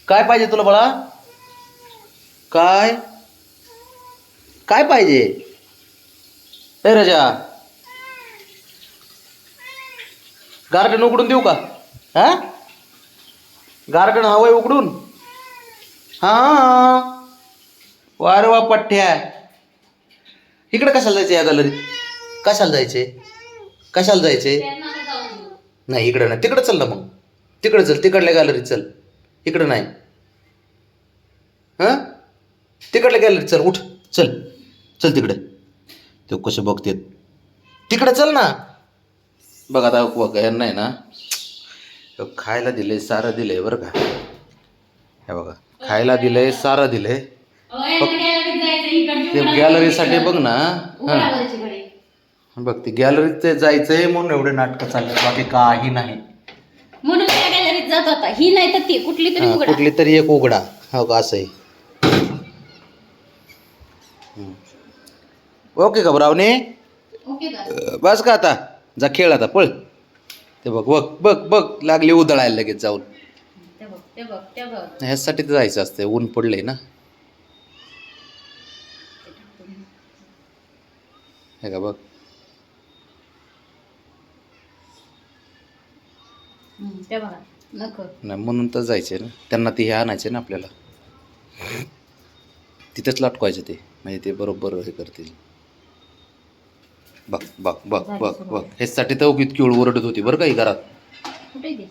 काय पाहिजे तुला बाळा? काय काय पाहिजे? ए राजा, गार्डन उघडून देऊ का? हा, गार्डन हवंय उघडून? हा, वारे वा पठ्ठ्या. इकडे कशाला जायचे? या गॅलरीत कशाला जायचे? कशाला जायचे? नाही इकडं नाही, तिकडं चल ना. मग तिकडं चल, तिकडल्या गॅलरीत चल. इकडं नाही. हां, तिकडल्या गॅलरीत चल. उठ, चल चल तिकडे. ते कसे बघते तिकडे, चल ना. बघ आता बघ, यांना आहे ना खायला दिले, सारं दिलंय बरं का. हे बघा, खायला दिलंय, सारं दिलंय. ते गॅलरीसाठी बघ ना. बघ, ते गॅलरीत ते जायचंय म्हणून एवढे नाटकं चालतात, बाकी काही नाही. म्हणून त्या गॅलरीत जात होता. ही नाही तर ती कुठली तरी एक उघडा. हो का, असं आहे. ओके का ब्रावणे? ओके का? बस का आता? जा खेळ आता, पळ. ते बघ बघ बघ बघ, लागली उधळायला लगेच जाऊन. ते बघ. ह्यासाठी तर जायचं असतं, ऊन पडलंय ना. हे का बघ. ते बघा, नको. नाही म्हणून तर जायचे ना, त्यांना ते हे आणायचे ना आपल्याला. तिथेच लटकवायचे ते, म्हणजे ते बरोबर हे करतील. बघ बघ बघ बघ बघ, ह्यासाठी तर इतकी वेळ ओरडत होती बरं का ही घरात. कुठे गे?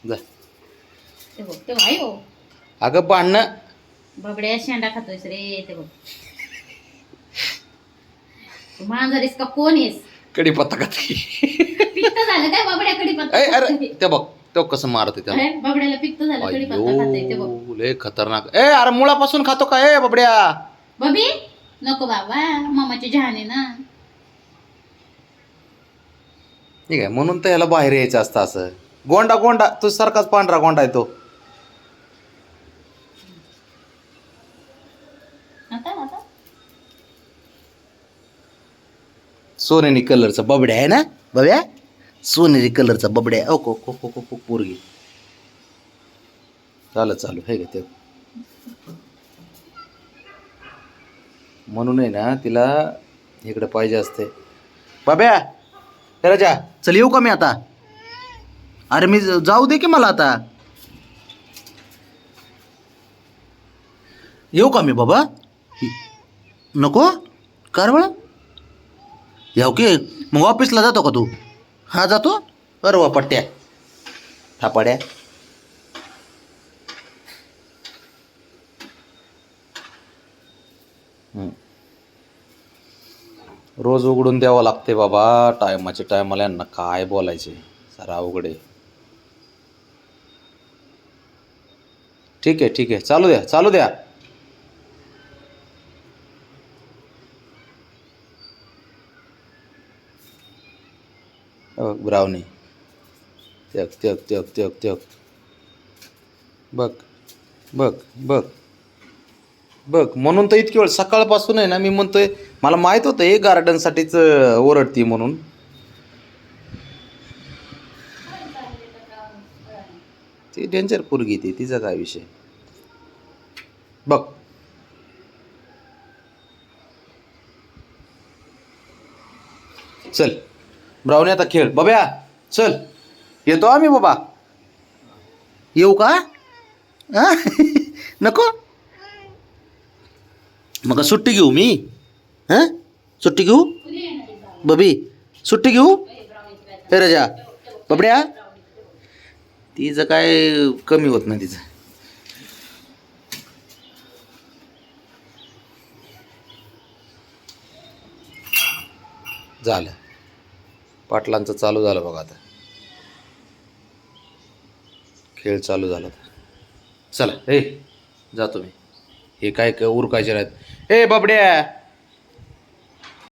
जा. ते बघ, ते भाई हो. अगं भांडणं. बाबड्या शेंडा खातोयस रे. ते बघ, मांजरीस का कोण आहेस? कढीपत्ता खाते. पित्त झालं काय बाबड्या? कडीपत्ता अरे ते बघ, तो कसं मारते त्याला. अरे बाबड्याला पित्त झालं, कडीपत्ता खातोय. ते बघ, अय्यो, लय खतरनाक. अरे मुळापासून खातो का बाबड्या? बबी नको बाबा, मामाची जहान आहे ना. ठीक आहे, म्हणून तर याला बाहेर यायचं असतं. असं गोंडा गोंडा, तो सारखाच पांढरा गोंडा आहे तो. आता सोनेरी कलरचा बबड्या आहे ना, बब्या. सोनेरी कलरचा बबड्या. ओ को को को को पोरगी. चालू हे ते. म्हणून आहे ना, तिला इकडे पाहिजे असते. बाब्या, राजा चल, येऊ का मी आता? अरे मी जाऊ दे की मला आता. येऊ का मी बाबा? नको कार बळा. येऊ की मग ऑफिसला जातो का तू? हा जातो. अरे वा पट्ट्या, थापाड्या. रोज उघडून द्यावं लागते बाबा, टायमाचे टायमाला. यांना काय बोलायचे, सारा अवघड आहे. ठीक आहे, चालू द्या. ब्राउनी त्यक. बघ बघ बघ बघ, म्हणून तर इतकी वेळ सकाळपासून आहे ना, मी म्हणतोय. मला माहित होतं हे गार्डनसाठीच ओरडती म्हणून. ती डेंजर पोरगी, ती तिचा काय विषय. बघ चल ब्राउनी, आता खेळ. बब्या चल, येतो आम्ही बाबा. येऊ का? नको. मग सुट्टी घेऊ मी? हां, सुट्टी घेऊ बबी? सुट्टी घेऊ? हे राजा, बबड्या. तिचं काय कमी होत नाही तिचं. झालं, पाटलांचं चालू झालं बघा. आता खेळ चालू झाला. चला, जातो मी. हे काय उरकायचे नाहीत. बबड्या,